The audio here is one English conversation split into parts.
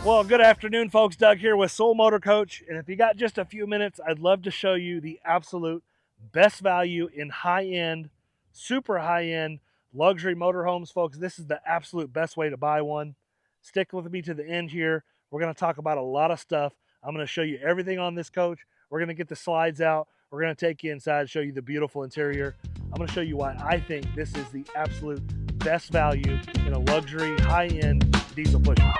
Well, good afternoon, folks. Doug here with Sewell Motorcoach. And if you got just a few minutes, I'd love to show you the absolute best value in high-end, super high-end luxury motorhomes, folks. This is the absolute best way to buy one. Stick with me to the end here. We're going to talk about a lot of stuff. I'm going to show you everything on this coach. We're going to get the slides out. We're going to take you inside, show you the beautiful interior. I'm going to show you why I think this is the absolute best value in a luxury, high-end diesel pusher.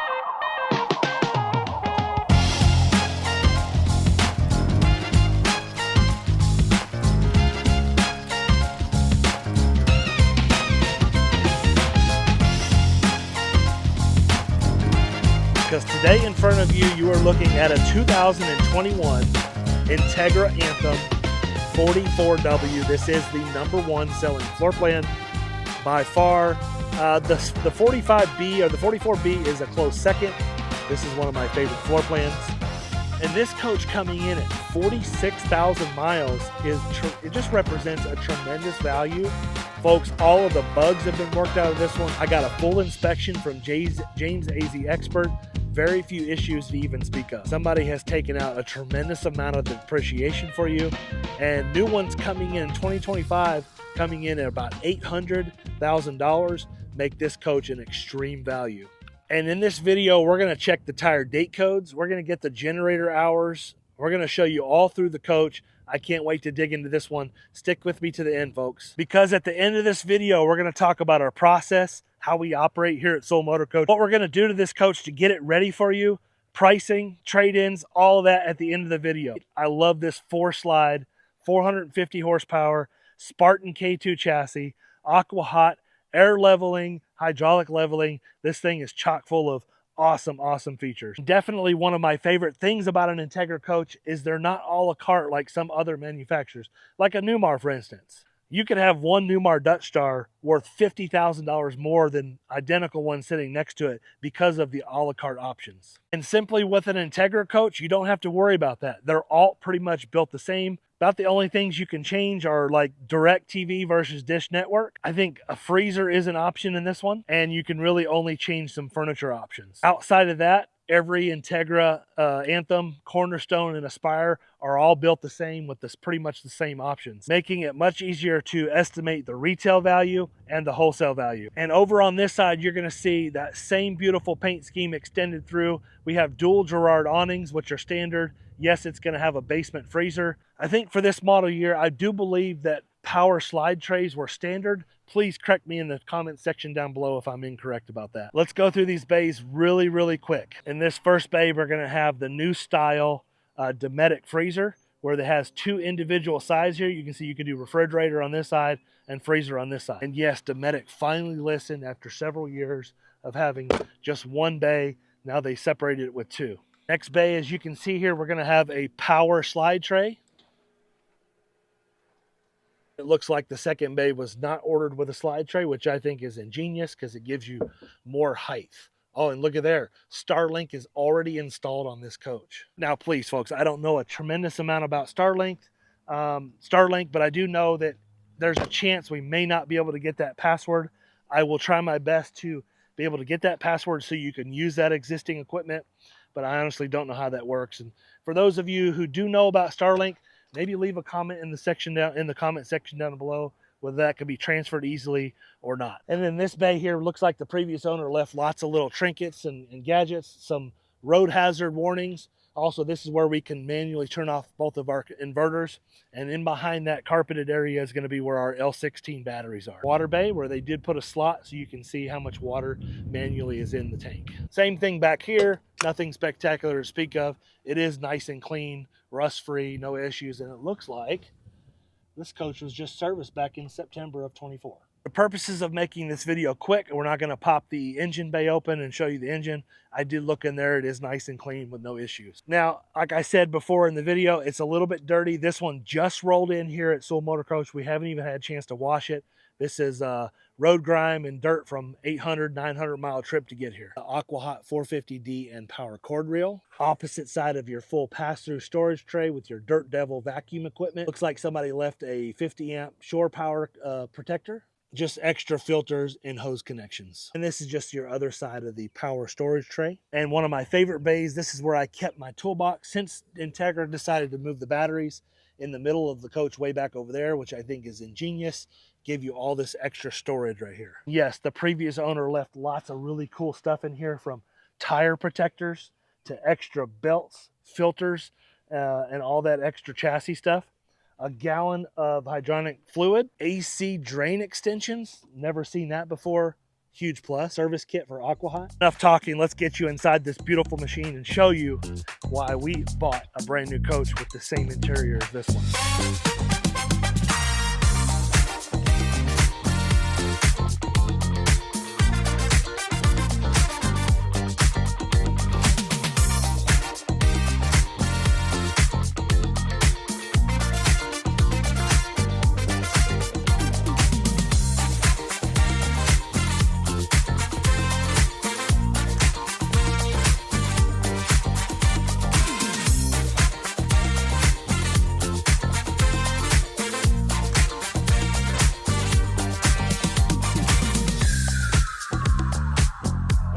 Because today in front of you, you are looking at a 2021 Entegra Anthem 44W. This is the #1 selling floor plan by far. The 45B or the 44B is a close second. This is one of my favorite floor plans. And this coach coming in at 46,000 miles it just represents a tremendous value. Folks, all of the bugs have been worked out of this one. I got a full inspection from James AZ Expert. Very few issues to even speak of. Somebody has taken out a tremendous amount of depreciation for you. And new ones coming in 2025, coming in at about $800,000, make this coach an extreme value. And in this video, we're going to check the tire date codes. We're going to get the generator hours. We're going to show you all through the coach. I can't wait to dig into this one. Stick with me to the end, folks. Because at the end of this video, we're going to talk about our process, how we operate here at Sewell Motorcoach, what we're going to do to this coach to get it ready for you, pricing, trade-ins, all of that at the end of the video. I love this 4-slide, 450 horsepower, Spartan K2 chassis, aqua hot, air leveling, hydraulic leveling. This thing is chock full of awesome features. Definitely one of my favorite things about an Entegra coach is they're not a la carte like some other manufacturers, like a Newmar, for instance. You could have one Newmar Dutch Star worth $50,000 more than identical one sitting next to it because of the a la carte options. And simply with an Entegra coach, you don't have to worry about that. They're all pretty much built the same. About the only things you can change are like direct TV versus dish network. I think a freezer is an option in this one, and you can really only change some furniture options. Outside of that, every Entegra Anthem, Cornerstone, and Aspire are all built the same with pretty much the same options, making it much easier to estimate the retail value and the wholesale value. And over on this side, you're going to see that same beautiful paint scheme extended through. We have dual Girard awnings, which are standard. Yes, it's going to have a basement freezer. I think for this model year, I do believe that power slide trays were standard. Please correct me in the comment section down below if I'm incorrect about that. Let's go through these bays really quick. In this first bay, we're going to have the new style Dometic freezer, where it has 2 individual sides here. You can see you can do refrigerator on this side and freezer on this side. And yes, Dometic finally listened after several years of having just one bay. Now they separated it with 2. Next bay, as you can see here, we're going to have a power slide tray. It looks like the second bay was not ordered with a slide tray, which I think is ingenious because it gives you more height. Oh, and look at there. Starlink is already installed on this coach. Now, please, folks, I don't know a tremendous amount about Starlink, but I do know that there's a chance we may not be able to get that password. I will try my best to be able to get that password so you can use that existing equipment, but I honestly don't know how that works. And for those of you who do know about Starlink, maybe leave a comment in the comment section down below whether that could be transferred easily or not. And then this bay here looks like the previous owner left lots of little trinkets and gadgets, some road hazard warnings. Also, this is where we can manually turn off both of our inverters. And in behind that carpeted area is going to be where our L16 batteries are. Water bay, where they did put a slot so you can see how much water manually is in the tank. Same thing back here, nothing spectacular to speak of. It is nice and clean, rust-free, no issues, and it looks like this coach was just serviced back in September of 24. For purposes of making this video quick, we're not going to pop the engine bay open and show you the engine. I did look in there. It is nice and clean with no issues. Now, like I said before in the video, it's a little bit dirty. This one just rolled in here at Sewell Motorcoach. We haven't even had a chance to wash it. This is road grime and dirt from 800, 900 mile trip to get here. The Aqua Hot 450D and power cord reel. Opposite side of your full pass-through storage tray with your Dirt Devil vacuum equipment. Looks like somebody left a 50 amp shore power protector. just extra filters and hose connections. And this is just your other side of the power storage tray. And one of my favorite bays, this is where I kept my toolbox since Entegra decided to move the batteries in the middle of the coach way back over there, which I think is ingenious. Give you all this extra storage right here. Yes, the previous owner left lots of really cool stuff in here, from tire protectors to extra belts, filters, and all that extra chassis stuff. A gallon of hydronic fluid, AC drain extensions, never seen that before, huge plus. Service kit for Aqua. Enough talking, let's get you inside this beautiful machine and show you why we bought a brand new coach with the same interior as this one.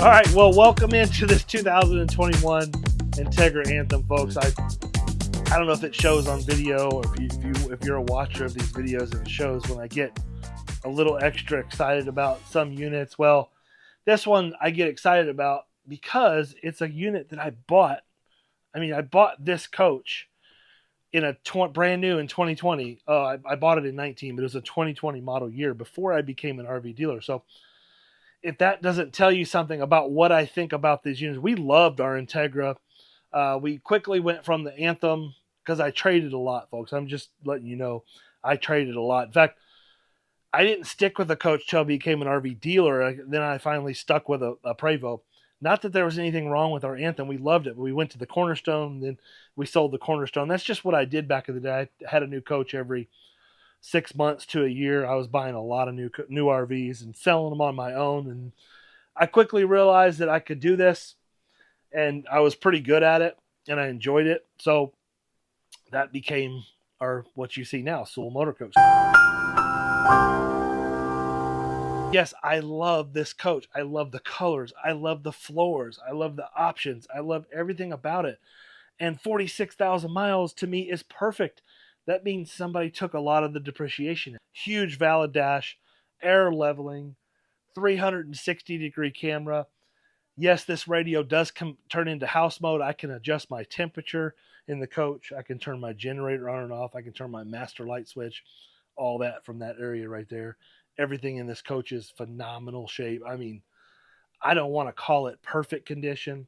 All right, well, welcome into this 2021 Entegra Anthem, folks. I don't know if it shows on video, or if you're a watcher of these videos and it shows when I get a little extra excited about some units. Well, this one I get excited about because it's a unit that I bought. I mean, I bought this coach in a brand new in 2020. I bought it in 19, but it was a 2020 model year before I became an RV dealer. So if that doesn't tell you something about what I think about these units, we loved our Entegra. We quickly went from the Anthem because I traded a lot, folks. I'm just letting you know, I traded a lot. In fact, I didn't stick with the coach till I became an RV dealer. Then I finally stuck with a Prevost. Not that there was anything wrong with our Anthem. We loved it. But we went to the Cornerstone, then we sold the Cornerstone. That's just what I did back in the day. I had a new coach every 6 months to a year. I was buying a lot of new RVs and selling them on my own. And I quickly realized that I could do this, and I was pretty good at it, and I enjoyed it. So that became what you see now, Sewell Motorcoach. Yes, I love this coach. I love the colors. I love the floors. I love the options. I love everything about it. And 46,000 miles to me is perfect. That means somebody took a lot of the depreciation. Huge valid dash, air leveling, 360-degree camera. Yes, this radio does turn into house mode. I can adjust my temperature in the coach. I can turn my generator on and off. I can turn my master light switch, all that from that area right there. Everything in this coach is phenomenal shape. I mean, I don't want to call it perfect condition,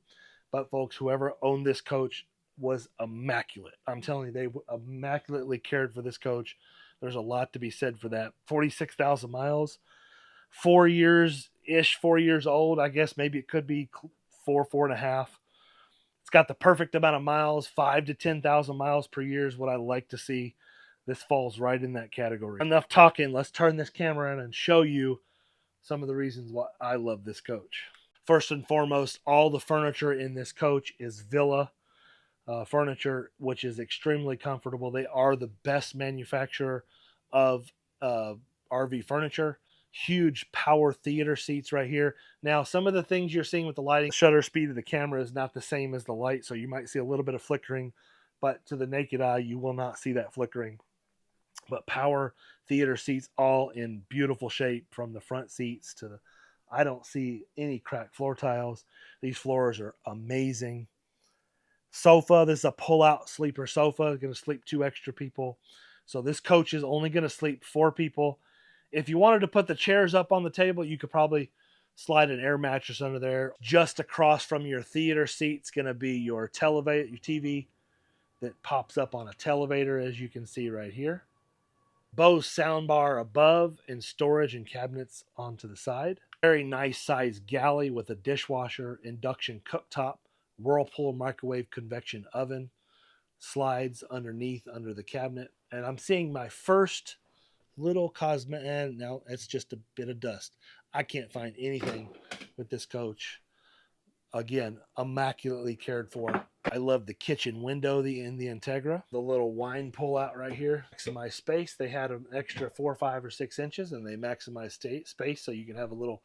but folks, whoever owned this coach was immaculate. I'm telling you, they immaculately cared for this coach. There's a lot to be said for that. 46,000 miles, 4 years-ish, 4 years old. I guess maybe it could be 4.5. It's got the perfect amount of miles. 5 to 10,000 miles per year is what I like to see. This falls right in that category. Enough talking. Let's turn this camera on and show you some of the reasons why I love this coach. First and foremost, all the furniture in this coach is Villa furniture, which is extremely comfortable. They are the best manufacturer of RV furniture. Huge power theater seats right here. Now, some of the things you're seeing with the lighting, the shutter speed of the camera is not the same as the light, so you might see a little bit of flickering, but to the naked eye, you will not see that flickering. But power theater seats, all in beautiful shape, from the front seats to the, I don't see any cracked floor tiles. These floors are amazing. Sofa, this is a pull-out sleeper sofa. Going to sleep 2 extra people. So this coach is only going to sleep 4 people. If you wanted to put the chairs up on the table, you could probably slide an air mattress under there. Just across from your theater seat's going to be your TV that pops up on a televator, as you can see right here. Bose soundbar above, and storage and cabinets onto the side. Very nice sized galley with a dishwasher, induction cooktop, Whirlpool microwave convection oven, slides underneath under the cabinet. And I'm seeing my first little cosmetic, and now it's just a bit of dust. I can't find anything with this coach. Again, immaculately cared for. I love the kitchen window in the Entegra. The little wine pull out right here. Maximize space. They had an extra 4, 5, or 6 inches, and they maximize space so you can have a little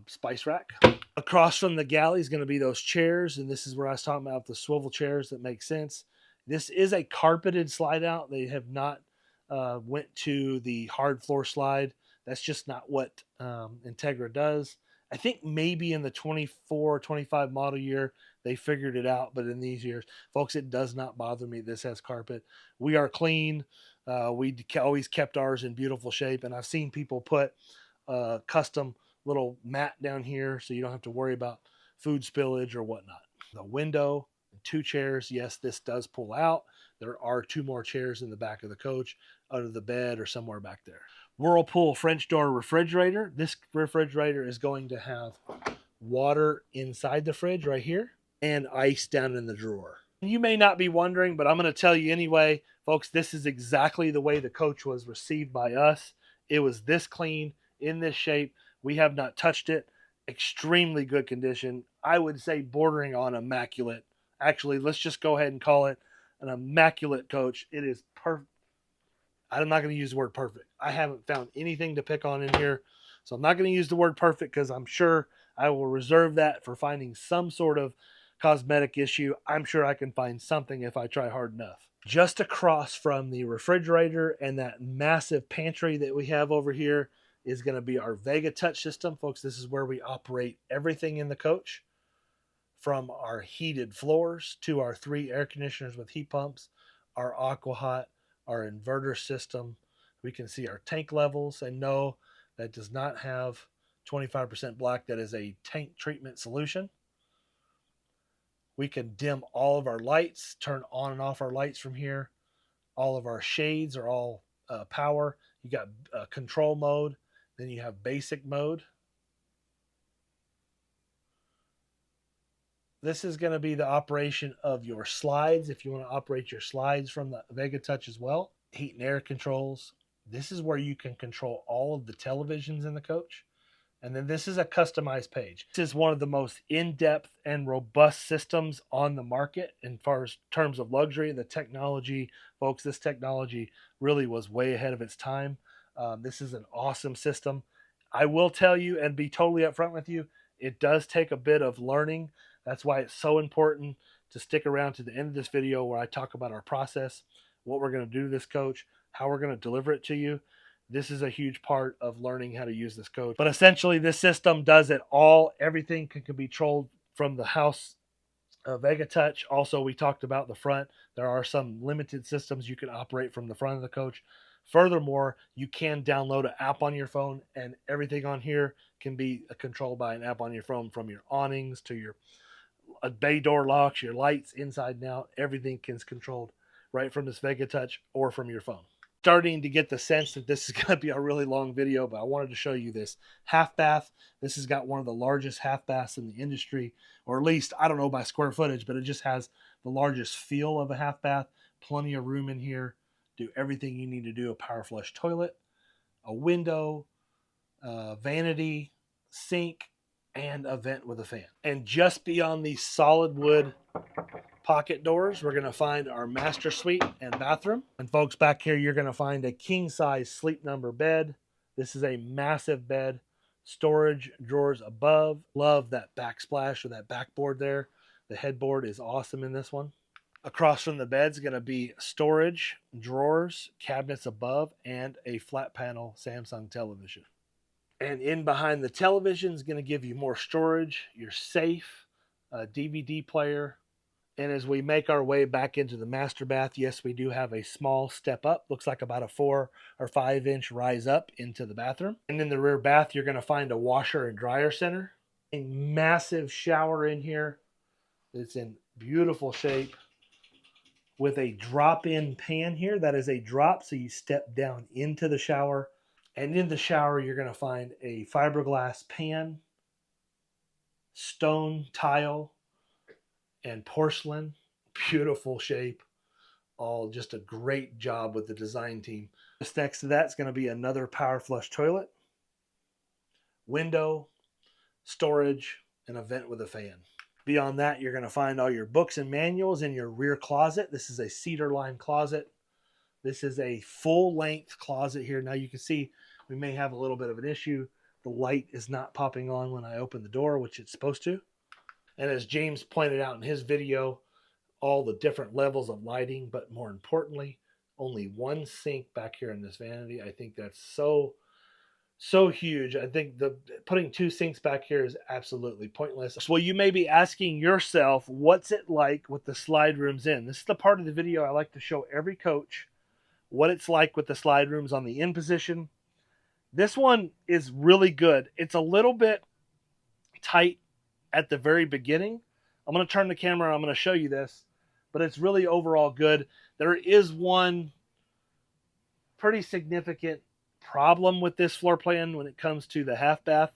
spice rack. Across from the galley is going to be those chairs, and this is where I was talking about the swivel chairs that make sense. This is a carpeted slide out. They have not went to the hard floor slide. That's just not what Entegra does. I think maybe in the 24, 25 model year, they figured it out. But in these years, folks, it does not bother me. This has carpet. We are clean. We always kept ours in beautiful shape. And I've seen people put custom little mat down here so you don't have to worry about food spillage or whatnot. The window, 2 chairs. Yes, this does pull out. There are 2 more chairs in the back of the coach, under the bed or somewhere back there. Whirlpool French door refrigerator. This refrigerator is going to have water inside the fridge right here and ice down in the drawer. You may not be wondering, but I'm going to tell you anyway, folks, this is exactly the way the coach was received by us. It was this clean, in this shape. We have not touched it. Extremely good condition. I would say bordering on immaculate. Actually, let's just go ahead and call it an immaculate coach. It is perfect. I'm not going to use the word perfect. I haven't found anything to pick on in here. So I'm not going to use the word perfect because I'm sure I will reserve that for finding some sort of cosmetic issue. I'm sure I can find something if I try hard enough. Just across from the refrigerator and that massive pantry that we have over here is going to be our Vega Touch system. Folks, this is where we operate everything in the coach, from our heated floors to our 3 air conditioners with heat pumps, our AquaHot, our inverter system. We can see our tank levels, and no, that does not have 25% black. That is a tank treatment solution. We can dim all of our lights, turn on and off our lights from here. All of our shades are all power. You got control mode, then you have basic mode. This is going to be the operation of your slides. If you want to operate your slides from the Vega Touch as well. Heat and air controls. This is where you can control all of the televisions in the coach. And then this is a customized page. This is one of the most in-depth and robust systems on the market in far as terms of luxury. The technology, folks, this technology really was way ahead of its time. This is an awesome system. I will tell you and be totally upfront with you, it does take a bit of learning. That's why it's so important to stick around to the end of this video where I talk about our process, what we're going to do to this coach, how we're going to deliver it to you. This is a huge part of learning how to use this coach. But essentially, this system does it all. Everything can be controlled from the house Vega Touch. Also, we talked about the front. There are some limited systems you can operate from the front of the coach. Furthermore, you can download an app on your phone, and everything on here can be controlled by an app on your phone, from your awnings to your bay door locks, your lights inside and out. Everything is controlled right from this Vega Touch or from your phone. Starting to get the sense that this is going to be a really long video, but I wanted to show you this half bath. This has got one of the largest half baths in the industry, or at least, I don't know by square footage, but it just has the largest feel of a half bath. Plenty of room in here. Do everything you need to do. A power flush toilet, a window, vanity, sink, and a vent with a fan. And just beyond these solid wood pocket doors, we're going to find our master suite and bathroom. And folks, back here, you're going to find a king size sleep number bed. This is a massive bed. Storage drawers above. Love that backsplash or that backboard there. The headboard is awesome in this one. Across from the bed is going to be storage, drawers, cabinets above, and a flat panel Samsung television. And in behind the television is going to give you more storage, your safe, a DVD player. And as we make our way back into the master bath, yes, we do have a small step up. Looks like about a 4 or 5 inch rise up into the bathroom. And in the rear bath, you're going to find a washer and dryer center. A massive shower in here. It's in beautiful shape with a drop-in pan here. That is a drop, so you step down into the shower. And in the shower, you're going to find a fiberglass pan, stone tile, and porcelain. Beautiful shape. All just a great job with the design team. Just next to that is going to be another power flush toilet, window, storage, and a vent with a fan. Beyond that, you're going to find all your books and manuals in your rear closet. This is a cedar lined closet. This is a full length closet here. Now you can see we may have a little bit of an issue. The light is not popping on when I open the door, which it's supposed to. And as James pointed out in his video, all the different levels of lighting, but more importantly, only one sink back here in this vanity. I think that's so huge. I think putting two sinks back here is absolutely pointless. Well, you may be asking yourself, what's it like with the slide rooms in? This is the part of the video I like to show every coach what it's like with the slide rooms on the in position. This one is really good. It's a little bit tight at the very beginning. I'm going to turn the camera. I'm going to show you this, but it's really overall good. There is one pretty significant problem with this floor plan when it comes to the half bath.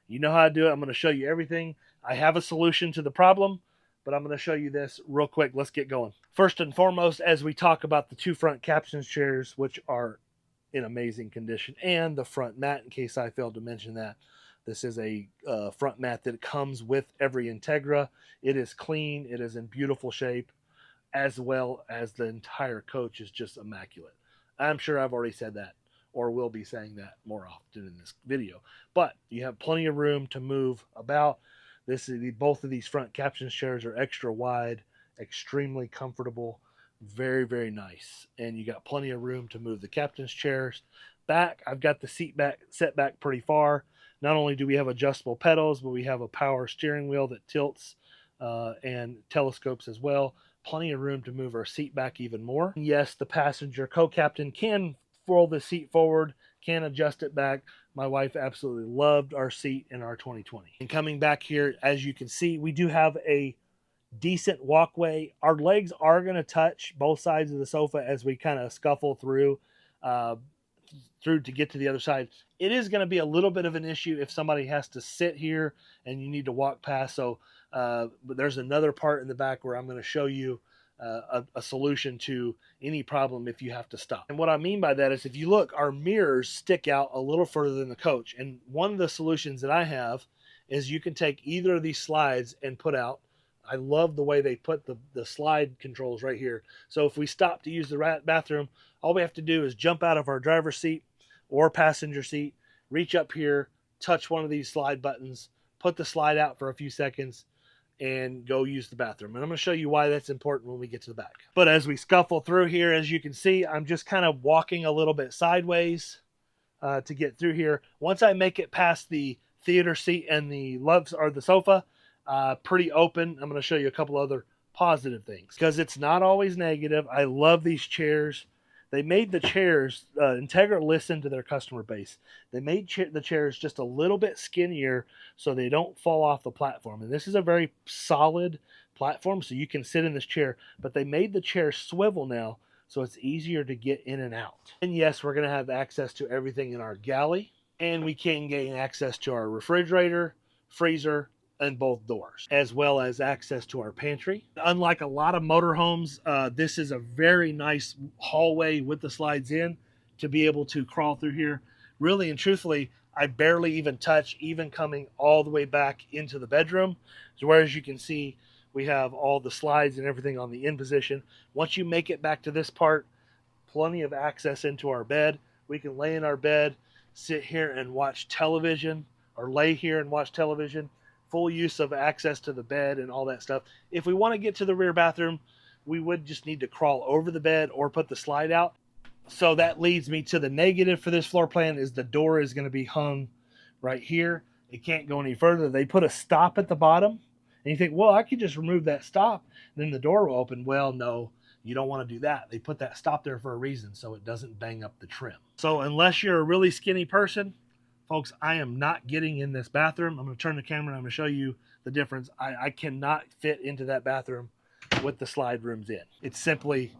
You know how to do it. I'm going to show you everything. I have a solution to the problem, but I'm going to show you this real quick. Let's get going. First and foremost, as we talk about the two front captain's chairs, which are in amazing condition, and the front mat, in case I failed to mention that. This is a front mat that comes with every Entegra. It is clean. It is in beautiful shape, as well as the entire coach is just immaculate. I'm sure I've already said that, or will be saying that more often in this video. But you have plenty of room to move about. Both of these front captain's chairs are extra wide, extremely comfortable, very, very nice. And you got plenty of room to move the captain's chairs back. I've got the seat back set back pretty far. Not only do we have adjustable pedals, but we have a power steering wheel that tilts and telescopes as well. Plenty of room to move our seat back even more. Yes, the passenger co-captain can roll the seat forward, can adjust it back. My wife absolutely loved our seat in our 2020. And coming back here, as you can see, we do have a decent walkway. Our legs are going to touch both sides of the sofa as we kind of scuffle through to get to the other side. It is going to be a little bit of an issue if somebody has to sit here and you need to walk past. So but there's another part in the back where I'm going to show you a solution to any problem if you have to stop. And what I mean by that is, if you look, our mirrors stick out a little further than the coach. And one of the solutions that I have is you can take either of these slides and put out. I love the way they put the slide controls right here. So if we stop to use the bathroom, all we have to do is jump out of our driver's seat or passenger seat, reach up here, touch one of these slide buttons, put the slide out for a few seconds, and go use the bathroom. And I'm going to show you why that's important when we get to the back. But as we scuffle through here, as you can see, I'm just kind of walking a little bit sideways to get through here. Once I make it past the theater seat and the sofa, pretty open. I'm going to show you a couple other positive things, because it's not always negative. I love these chairs. They made the chairs, Entegra listened to their customer base. They made the chairs just a little bit skinnier so they don't fall off the platform. And this is a very solid platform, so you can sit in this chair. But they made the chair swivel now, so it's easier to get in and out. And yes, we're going to have access to everything in our galley. And we can gain access to our refrigerator, freezer, and both doors, as well as access to our pantry. Unlike a lot of motorhomes, this is a very nice hallway with the slides in to be able to crawl through here. Really and truthfully, I barely even touch, even coming all the way back into the bedroom. So whereas you can see, we have all the slides and everything on the in position. Once you make it back to this part, plenty of access into our bed. We can lay in our bed, sit here and watch television, or lay here and watch television. Full use of access to the bed and all that stuff. If we want to get to the rear bathroom, we would just need to crawl over the bed or put the slide out. So that leads me to the negative for this floor plan, is the door is going to be hung right here. It can't go any further. They put a stop at the bottom, and you think, well, I could just remove that stop, and then the door will open. Well, no, you don't want to do that. They put that stop there for a reason, so it doesn't bang up the trim. So unless you're a really skinny person, folks, I am not getting in this bathroom. I'm going to turn the camera and I'm going to show you the difference. I cannot fit into that bathroom with the slide rooms in. It simply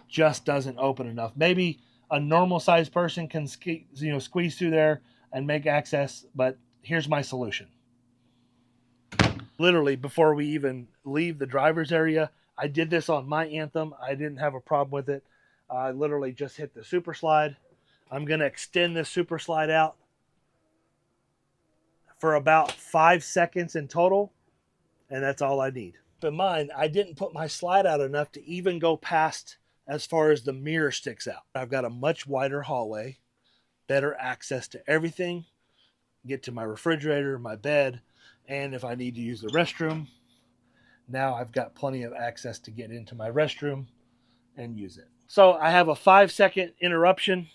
just doesn't open enough. Maybe a normal sized person can squeeze through there and make access, but here's my solution. Literally, before we even leave the driver's area, I did this on my Anthem. I didn't have a problem with it. I literally just hit the super slide. I'm going to extend this super slide out for about 5 seconds in total. and that's all I need. Keep in mind, I didn't put my slide out enough to even go past as far as the mirror sticks out. I've got a much wider hallway, better access to everything, get to my refrigerator, my bed, and if I need to use the restroom, now I've got plenty of access to get into my restroom and use it. So I have a 5-second interruption.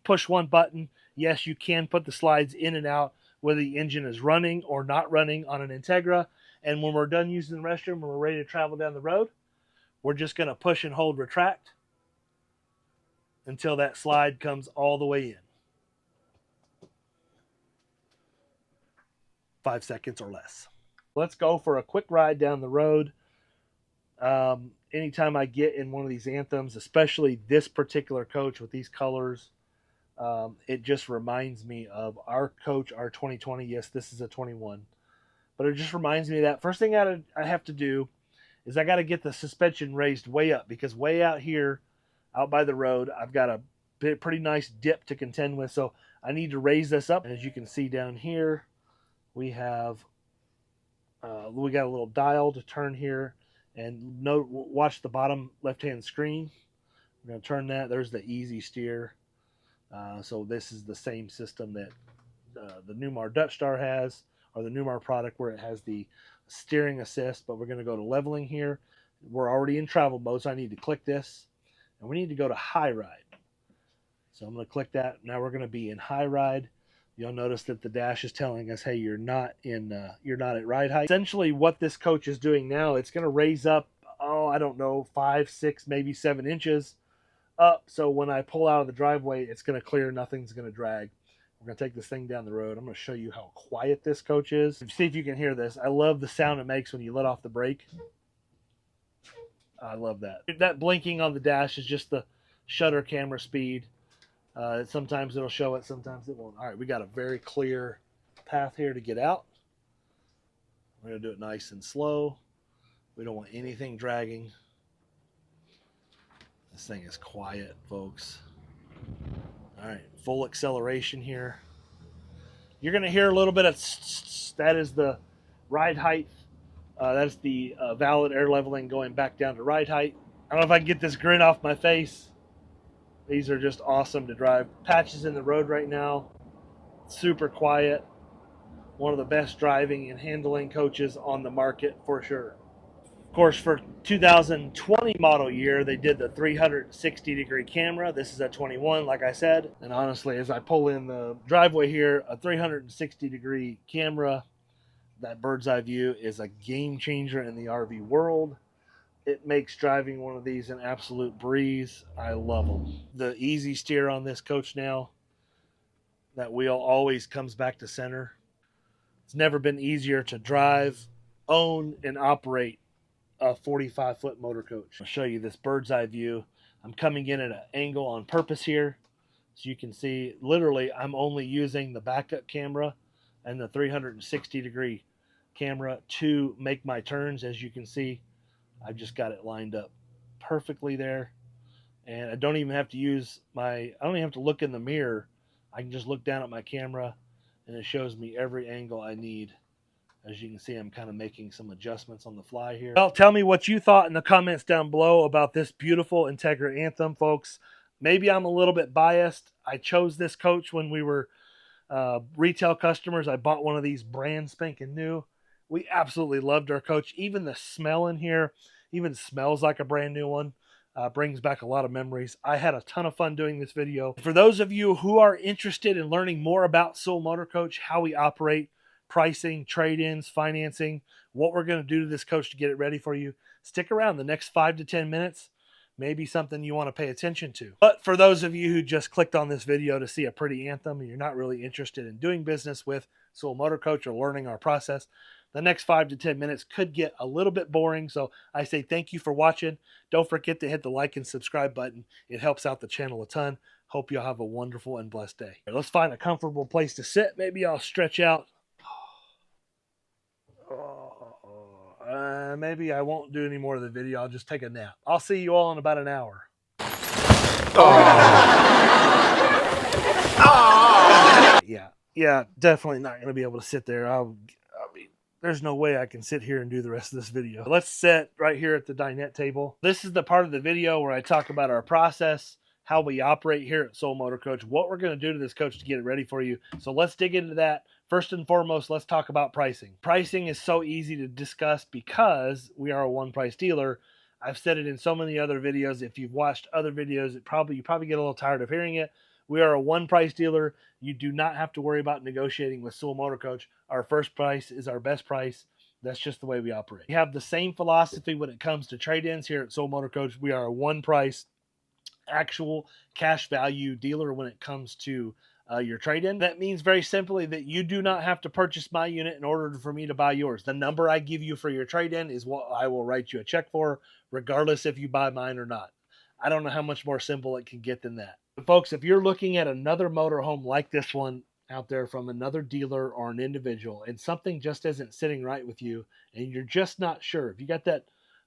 Push one button. Yes, you can put the slides in and out whether the engine is running or not running on an Entegra. And when we're done using the restroom and we're ready to travel down the road, we're just going to push and hold retract until that slide comes all the way in. 5 seconds or less. Let's go for a quick ride down the road. Anytime I get in one of these Anthems, especially this particular coach with these colors, it just reminds me of our coach, our 2020. Yes, this is a 21, but it just reminds me of that. First thing I have to do is I got to get the suspension raised way up, because way out here, out by the road, I've got a pretty nice dip to contend with. So I need to raise this up. And as you can see down here, we got a little dial to turn here, and watch the bottom left-hand screen. We're going to turn that. There's the easy steer. So this is the same system that the Newmar Dutch Star has, or the Newmar product, where it has the steering assist. But we're going to go to leveling here. We're already in travel mode, so I need to click this, and we need to go to high ride. So I'm going to click that. Now we're going to be in high ride. You'll notice that the dash is telling us, hey, you're not at ride height. Essentially what this coach is doing now, it's going to raise up, I don't know, 5, 6, maybe 7 inches up. So when I pull out of the driveway, it's going to clear. Nothing's going to drag. We're going to take this thing down the road. I'm going to show you how quiet this coach is. See if you can hear this. I love the sound it makes when you let off the brake. I love that. That blinking on the dash is just the shutter camera speed. Sometimes it'll show it, sometimes it won't. All right, we got a very clear path here to get out. We're going to do it nice and slow. We don't want anything dragging. This thing is quiet, folks. All right, full acceleration here. You're going to hear a little bit of that is the ride height. That's the valid air leveling going back down to ride height. I don't know if I can get this grin off my face. These are just awesome to drive. Patches in the road right now. Super quiet. One of the best driving and handling coaches on the market for sure. Of course, for 2020 model year, they did the 360-degree camera. This is a 21, like I said. And honestly, as I pull in the driveway here, a 360-degree camera, that bird's eye view, is a game changer in the RV world. It makes driving one of these an absolute breeze. I love them. The easy steer on this coach now, that wheel always comes back to center. It's never been easier to drive, own, and operate a 45-foot motor coach. I'll show you this bird's eye view. I'm coming in at an angle on purpose here. So you can see, literally, I'm only using the backup camera and the 360-degree camera to make my turns. As you can see, I've just got it lined up perfectly there. And I don't even have to I don't even have to look in the mirror. I can just look down at my camera and it shows me every angle I need. As you can see, I'm kind of making some adjustments on the fly here. Well, tell me what you thought in the comments down below about this beautiful Entegra Anthem, folks. Maybe I'm a little bit biased. I chose this coach when we were retail customers. I bought one of these brand spanking new. We absolutely loved our coach. Even the smell in here, even smells like a brand new one. Brings back a lot of memories. I had a ton of fun doing this video. For those of you who are interested in learning more about Sewell Motorcoach, how we operate, pricing, trade-ins, financing, what we're going to do to this coach to get it ready for you, stick around. The next 5 to 10 minutes, maybe something you want to pay attention to. But for those of you who just clicked on this video to see a pretty Anthem and you're not really interested in doing business with Sewell Motorcoach or learning our process, the next 5 to 10 minutes could get a little bit boring. So I say thank you for watching. Don't forget to hit the like and subscribe button. It helps out the channel a ton. Hope you'll have a wonderful and blessed day. Let's find a comfortable place to sit. Maybe I'll stretch out. Maybe I won't do any more of the video. I'll just take a nap. I'll see you all in about an hour. Yeah, definitely not going to be able to sit there. There's no way I can sit here and do the rest of this video. Let's sit right here at the dinette table. This is the part of the video where I talk about our process, how we operate here at Sewell Motorcoach, what we're going to do to this coach to get it ready for you. So let's dig into that. First and foremost, let's talk about pricing. Pricing is so easy to discuss because we are a one-price dealer. I've said it in so many other videos. If you've watched other videos, you probably get a little tired of hearing it. We are a one-price dealer. You do not have to worry about negotiating with Sewell Motorcoach. Our first price is our best price. That's just the way we operate. We have the same philosophy when it comes to trade-ins here at Sewell Motorcoach. We are a one-price, actual cash value dealer when it comes to your trade-in. That means very simply that you do not have to purchase my unit in order for me to buy yours. The number I give you for your trade-in is what I will write you a check for, regardless if you buy mine or not. I don't know how much more simple it can get than that. But folks, if you're looking at another motorhome like this one out there from another dealer or an individual, and something just isn't sitting right with you, and you're just not sure, if you got that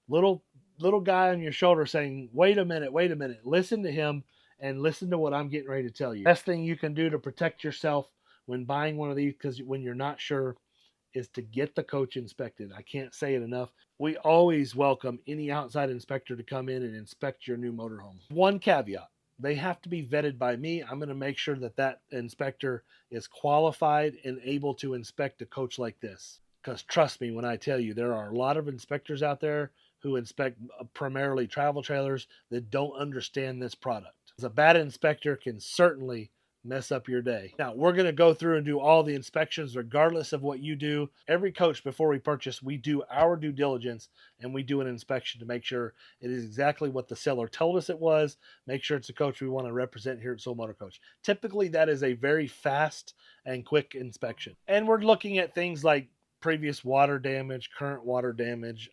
little guy on your shoulder saying, wait a minute, listen to him and listen to what I'm getting ready to tell you. Best thing you can do to protect yourself when buying one of these, because when you're not sure, is to get the coach inspected. I can't say it enough. We always welcome any outside inspector to come in and inspect your new motorhome. One caveat: they have to be vetted by me. I'm going to make sure that that inspector is qualified and able to inspect a coach like this. Because trust me when I tell you, there are a lot of inspectors out there who inspect primarily travel trailers that don't understand this product. A bad inspector can certainly mess up your day. Now, we're going to go through and do all the inspections regardless of what you do. Every coach, before we purchase, we do our due diligence and we do an inspection to make sure it is exactly what the seller told us it was, make sure it's a coach we want to represent here at Sewell Motorcoach. Typically, that is a very fast and quick inspection. And we're looking at things like previous water damage, current water damage,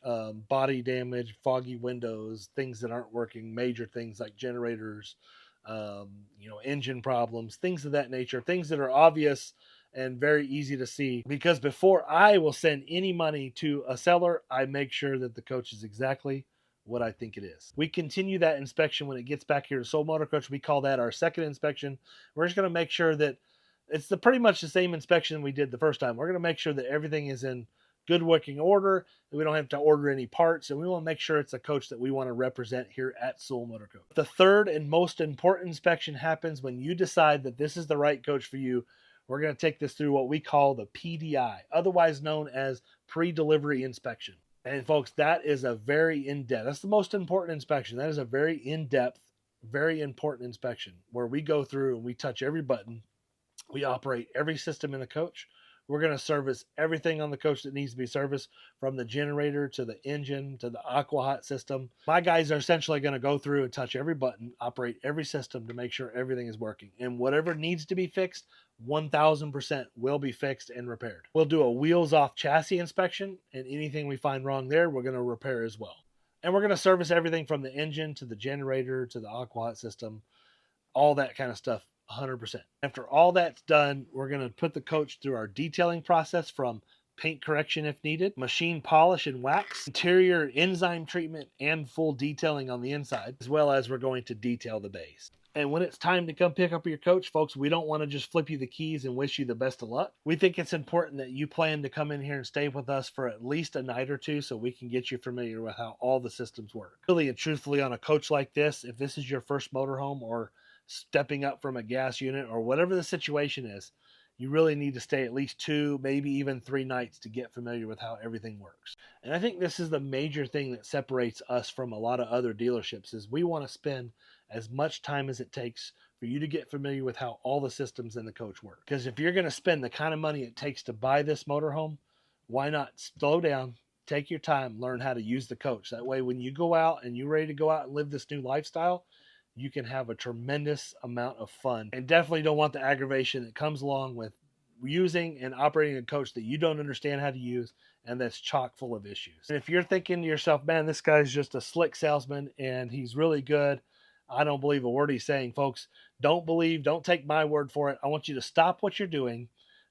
body damage, foggy windows, things that aren't working, major things like generators, engine problems, things of that nature, things that are obvious and very easy to see. Because before I will send any money to a seller, I make sure that the coach is exactly what I think it is. We continue that inspection when it gets back here to Sewell Motorcoach. We call that our second inspection. We're just going to make sure that it's pretty much the same inspection we did the first time. We're going to make sure that everything is in good working order, that we don't have to order any parts, and we want to make sure it's a coach that we want to represent here at Sewell Motorcoach. The third and most important inspection happens when you decide that this is the right coach for you. We're going to take this through what we call the PDI, otherwise known as pre-delivery inspection. And folks, that is a very in-depth, that's the most important inspection. That is a very in-depth, very important inspection where we go through and we touch every button. We operate every system in the coach. We're going to service everything on the coach that needs to be serviced, from the generator to the engine to the aqua-hot system. My guys are essentially going to go through and touch every button, operate every system to make sure everything is working. And whatever needs to be fixed, 1000% will be fixed and repaired. We'll do a wheels-off chassis inspection, and anything we find wrong there, we're going to repair as well. And we're going to service everything from the engine to the generator to the aqua-hot system, all that kind of stuff. 100%. After all that's done, we're going to put the coach through our detailing process, from paint correction if needed, machine polish and wax, interior enzyme treatment, and full detailing on the inside, as well as we're going to detail the base. And when it's time to come pick up your coach, folks, we don't want to just flip you the keys and wish you the best of luck. We think it's important that you plan to come in here and stay with us for at least a night or two so we can get you familiar with how all the systems work. Really and truthfully, on a coach like this, if this is your first motorhome or stepping up from a gas unit or whatever the situation is, you really need to stay at least 2, maybe even 3 nights to get familiar with how everything works. And I think this is the major thing that separates us from a lot of other dealerships, is we want to spend as much time as it takes for you to get familiar with how all the systems in the coach work. Because if you're going to spend the kind of money it takes to buy this motorhome, why not slow down, take your time, learn how to use the coach. That way when you go out and you're ready to go out and live this new lifestyle, you can have a tremendous amount of fun, and definitely don't want the aggravation that comes along with using and operating a coach that you don't understand how to use and that's chock full of issues. And if you're thinking to yourself, man, this guy's just a slick salesman and he's really good, I don't believe a word he's saying, folks. Don't take my word for it. I want you to stop what you're doing,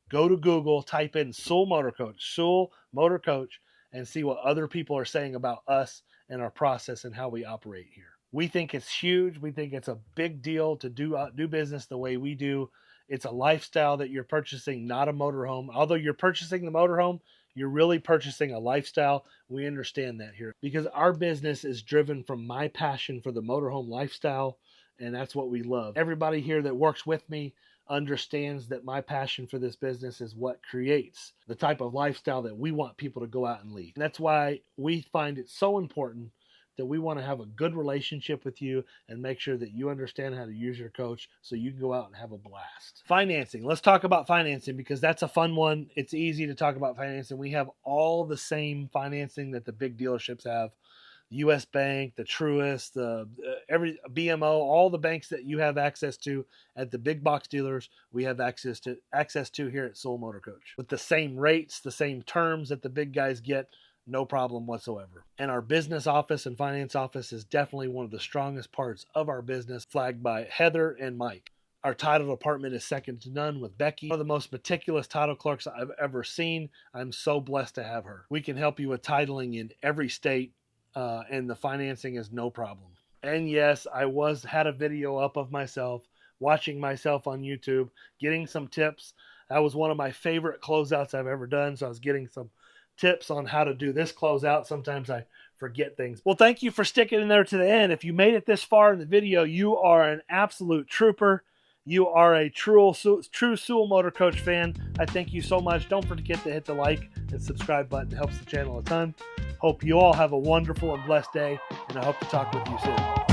go to Google, type in Sewell Motorcoach, and see what other people are saying about us and our process and how we operate here. We think it's huge. We think it's a big deal to do business the way we do. It's a lifestyle that you're purchasing, not a motorhome. Although you're purchasing the motorhome, you're really purchasing a lifestyle. We understand that here because our business is driven from my passion for the motorhome lifestyle, and that's what we love. Everybody here that works with me understands that my passion for this business is what creates the type of lifestyle that we want people to go out and lead. And that's why we find it so important that we want to have a good relationship with you and make sure that you understand how to use your coach so you can go out and have a blast. Financing. Let's talk about financing because that's a fun one. It's easy to talk about financing. We have all the same financing that the big dealerships have. U.S. Bank, the Truist, every BMO, all the banks that you have access to at the big box dealers, we have access to here at Sewell Motorcoach. With the same rates, the same terms that the big guys get, no problem whatsoever. And our business office and finance office is definitely one of the strongest parts of our business, flagged by Heather and Mike. Our title department is second to none with Becky, one of the most meticulous title clerks I've ever seen. I'm so blessed to have her. We can help you with titling in every state, and the financing is no problem. And yes, I had a video up of myself, watching myself on YouTube, getting some tips. That was one of my favorite closeouts I've ever done, so I was getting some tips on how to do this closeout. Sometimes I forget things. Well, thank you for sticking in there to the end. If you made it this far in the video, you are an absolute trooper. You are a true Sewell Motorcoach fan. I thank you so much. Don't forget to hit the like and subscribe button. It helps the channel a ton. Hope you all have a wonderful and blessed day, and I hope to talk with you soon.